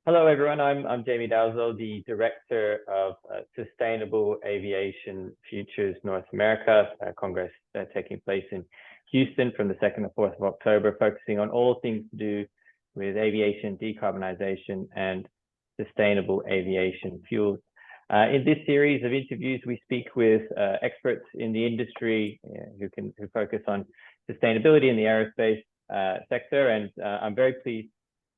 Hello, everyone. I'm Jamie Dalzell, the Director of Sustainable Aviation Futures North America, Congress taking place in Houston from the 2nd to 4th of October, focusing on all things to do with aviation, decarbonization, and sustainable aviation fuels. In this series of interviews, we speak with experts in the industry who focus on sustainability in the aerospace sector, and I'm very pleased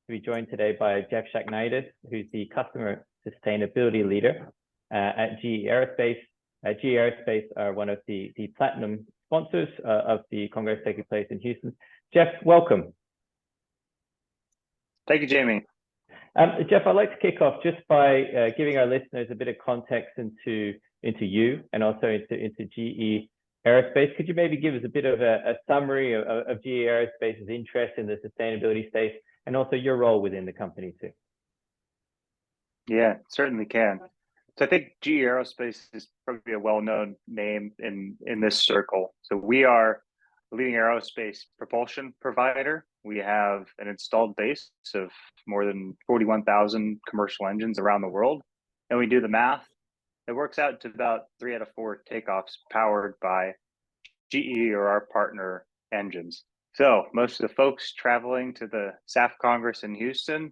to be joined today by Jeff Shaknaitis, who's the Customer Sustainability Leader at GE Aerospace. GE Aerospace are one of the platinum sponsors of the Congress taking place in Houston. Jeff, welcome. Thank you, Jamie. Jeff, I'd like to kick off just by giving our listeners a bit of context into you and also into GE Aerospace. Could you maybe give us a bit of a summary of GE Aerospace's interest in the sustainability space and also your role within the company too? Yeah, certainly can. So I think GE Aerospace is probably a well-known name in this circle. So we are a leading aerospace propulsion provider. We have an installed base of more than 41,000 commercial engines around the world. And we do the math. It works out to about 3 out of 4 takeoffs powered by GE or our partner engines. So most of the folks traveling to the SAF Congress in Houston,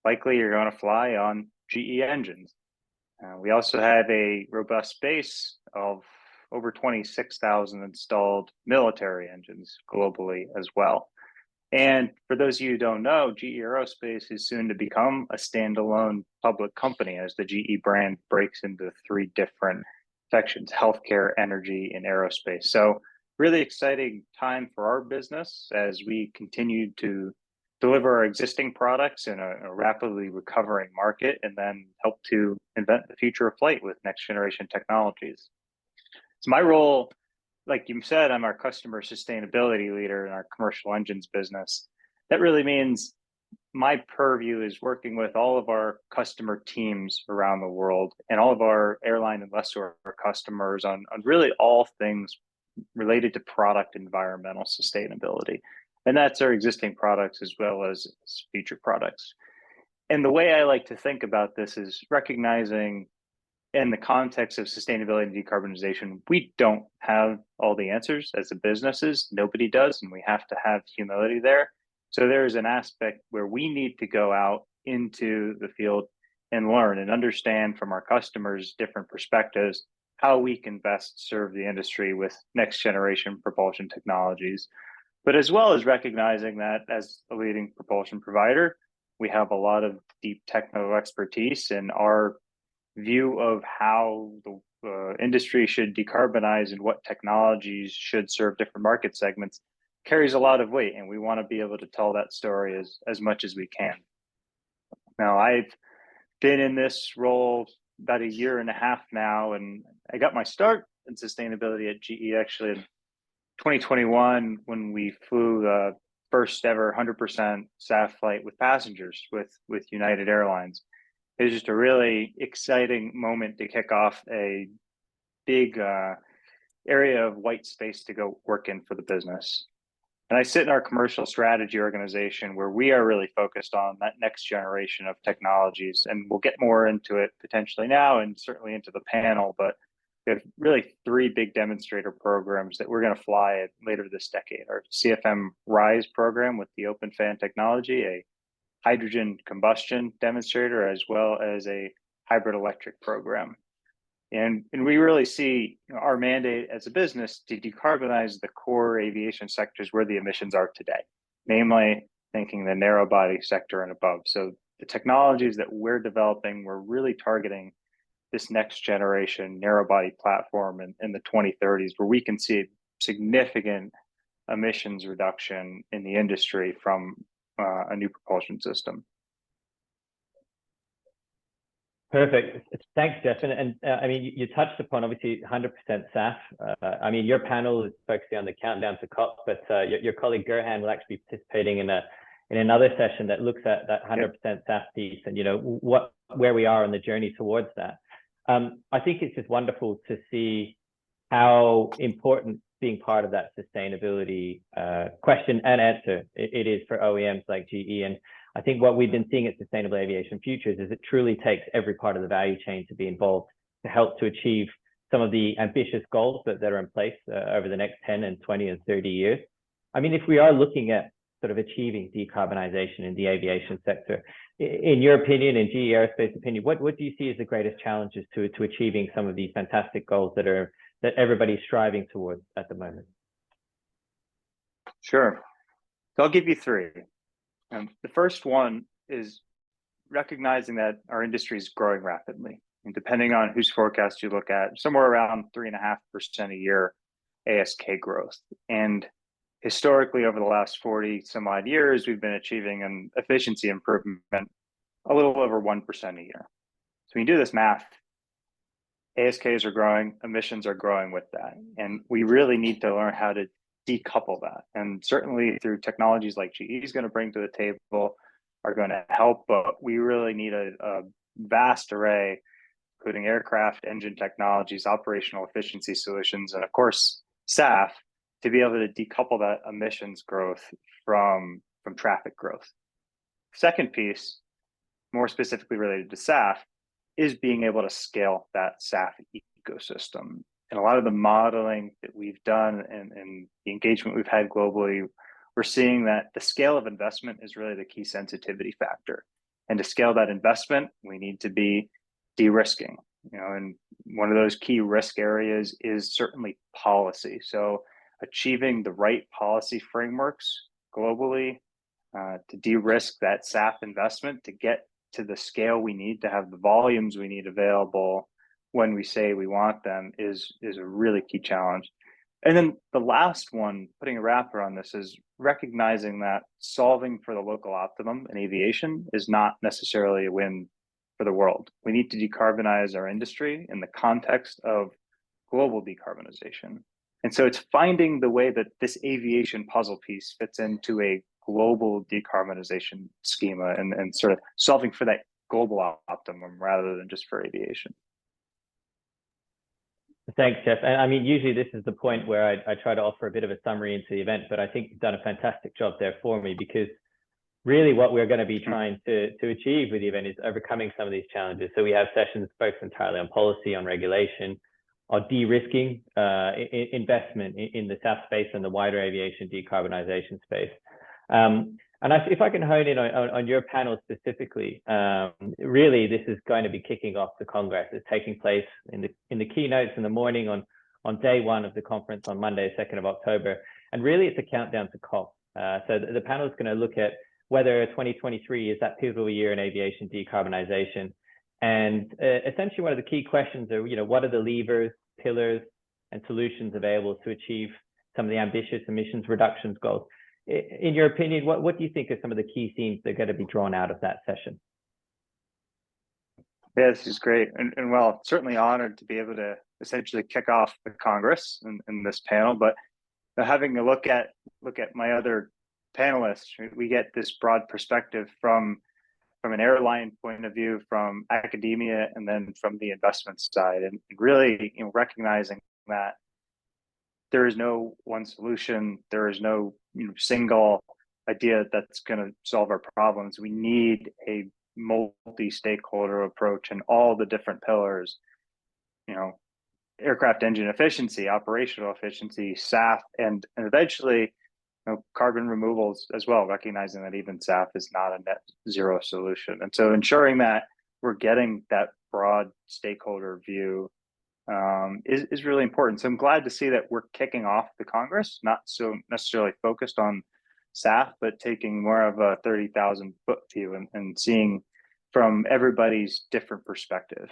likely you're going to fly on GE engines. We also have a robust base of over 26,000 installed military engines globally as well. And for those of you who don't know, GE Aerospace is soon to become a standalone public company as the GE brand breaks into 3 different sections: healthcare, energy, and aerospace. So really exciting time for our business as we continue to deliver our existing products in a rapidly recovering market and then help to invent the future of flight with next generation technologies. So my role, like you said, I'm our customer sustainability leader in our commercial engines business. That really means my purview is working with all of our customer teams around the world and all of our airline and lessor customers on really all things related to product environmental sustainability. And that's our existing products as well as future products. And the way I like to think about this is recognizing in the context of sustainability and decarbonization, we don't have all the answers as a businesses. Nobody does, and we have to have humility there. So there's an aspect where we need to go out into the field and learn and understand from our customers different perspectives how we can best serve the industry with next generation propulsion technologies. But as well as recognizing that as a leading propulsion provider, we have a lot of deep technical expertise, and our view of how the industry should decarbonize and what technologies should serve different market segments carries a lot of weight, and we want to be able to tell that story as much as we can. Now, I've been in this role about 1.5 years now, and I got my start in sustainability at GE actually in 2021 when we flew the first ever 100% SAF flight with passengers with United Airlines. It was just a really exciting moment to kick off a big area of white space to go work in for the business. And I sit in our commercial strategy organization where we are really focused on that next generation of technologies. And we'll get more into it potentially now and certainly into the panel, but we have really 3 big demonstrator programs that we're going to fly later this decade. Our CFM RISE program with the open fan technology, a hydrogen combustion demonstrator, as well as a hybrid electric program. And we really see our mandate as a business to decarbonize the core aviation sectors where the emissions are today, namely thinking the narrow body sector and above. So the technologies that we're developing, we're really targeting this next generation narrow body platform in the 2030s, where we can see significant emissions reduction in the industry from a new propulsion system. Perfect. Thanks, Jeff. And I mean, you touched upon obviously 100% SAF. I mean, your panel is focusing on the countdown to COP, but your colleague Gerhan will actually be participating in another session that looks at that 100% SAF piece and where we are on the journey towards that. I think it's just wonderful to see how important being part of that sustainability question and answer it is for OEMs like GE. And I think what we've been seeing at Sustainable Aviation Futures is it truly takes every part of the value chain to be involved to help to achieve some of the ambitious goals that are in place over the next 10 and 20 and 30 years. I mean, if we are looking at sort of achieving decarbonization in the aviation sector, in your opinion, in GE Aerospace opinion, what do you see as the greatest challenges to achieving some of these fantastic goals that everybody's striving towards at the moment? Sure. So I'll give you three. The first one is recognizing that our industry is growing rapidly. And depending on whose forecast you look at, somewhere around 3.5% a year ASK growth. And historically, over the last 40 some odd years, we've been achieving an efficiency improvement a little over 1% a year. So when you do this math, ASKs are growing, emissions are growing with that. And we really need to learn how to decouple that. And certainly through technologies like GE is going to bring to the table are going to help, but we really need a vast array, including aircraft, engine technologies, operational efficiency solutions, and of course, SAF, to be able to decouple that emissions growth from traffic growth. Second piece, more specifically related to SAF, is being able to scale that SAF ecosystem. And a lot of the modeling that we've done and the engagement we've had globally, we're seeing that the scale of investment is really the key sensitivity factor. And to scale that investment, we need to be de-risking. And one of those key risk areas is certainly policy. So achieving the right policy frameworks globally to de-risk that SAF investment to get to the scale we need to have the volumes we need available when we say we want them is a really key challenge. And then the last one, putting a wrapper on this, is recognizing that solving for the local optimum in aviation is not necessarily a win for the world. We need to decarbonize our industry in the context of global decarbonization. And so it's finding the way that this aviation puzzle piece fits into a global decarbonization schema and sort of solving for that global optimum rather than just for aviation. Thanks, Jeff. And I mean, usually this is the point where I try to offer a bit of a summary into the event, but I think you've done a fantastic job there for me, because really what we're going to be trying to achieve with the event is overcoming some of these challenges. So we have sessions focused entirely on policy, on regulation, on de-risking investment in the SAF space and the wider aviation decarbonization space. And if I can hone in on your panel specifically, really this is going to be kicking off the Congress. It's taking place in the keynotes in the morning on day one of the conference on Monday, 2nd of October. And really it's a countdown to COP. So the panel is going to look at whether 2023 is that pivotal year in aviation decarbonization. And essentially one of the key questions are, what are the levers, pillars, and solutions available to achieve some of the ambitious emissions reductions goals? In your opinion, what do you think are some of the key themes that are going to be drawn out of that session? Yeah, this is great. And well, certainly honored to be able to essentially kick off the Congress in this panel, but having a look at my other panelists, we get this broad perspective from an airline point of view, from academia, and then from the investment side, and really recognizing that there is no one solution, there is no single idea that's going to solve our problems. We need a multi-stakeholder approach and all the different pillars, aircraft engine efficiency, operational efficiency, SAF, and eventually carbon removals as well, recognizing that even SAF is not a net zero solution. And so ensuring that we're getting that broad stakeholder view is really important. So I'm glad to see that we're kicking off the Congress, not so necessarily focused on SAF, but taking more of a 30,000 foot view and seeing from everybody's different perspective.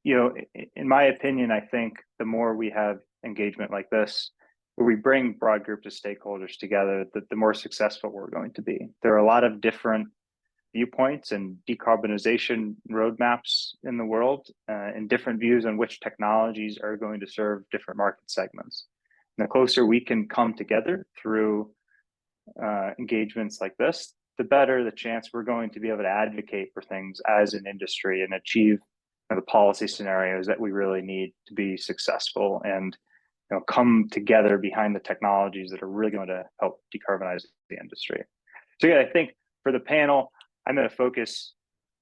In my opinion, I think the more we have engagement like this, where we bring broad groups of stakeholders together, the more successful we're going to be. There are a lot of different viewpoints and decarbonization roadmaps in the world, and different views on which technologies are going to serve different market segments. And the closer we can come together through engagements like this, the better the chance we're going to be able to advocate for things as an industry and achieve the policy scenarios that we really need to be successful and come together behind the technologies that are really going to help decarbonize the industry. So yeah, I think for the panel, I'm going to focus,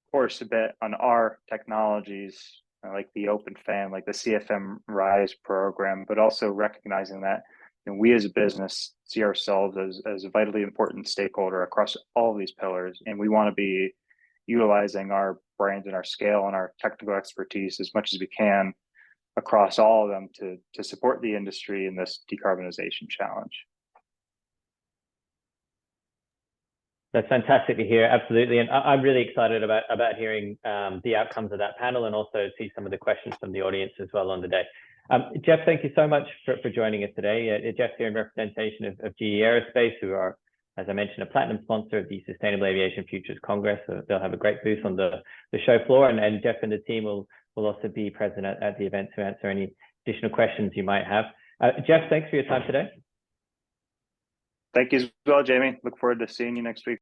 of course, a bit on our technologies, like the Open Fan, like the CFM Rise program, but also recognizing that we as a business see ourselves as a vitally important stakeholder across all of these pillars, and we want to be utilizing our brand and our scale and our technical expertise as much as we can across all of them to support the industry in this decarbonization challenge. That's fantastic to hear. Absolutely. And I'm really excited about hearing the outcomes of that panel, and also see some of the questions from the audience as well on the day. Jeff, thank you so much for joining us today. Jeff here in representation of GE Aerospace, who are, as I mentioned, a platinum sponsor of the Sustainable Aviation Futures Congress. So they'll have a great booth on the show floor, and Jeff and the team will also be present at the event to answer any additional questions you might have. Jeff, thanks for your time today. Thank you as well, Jamie. Look forward to seeing you next week.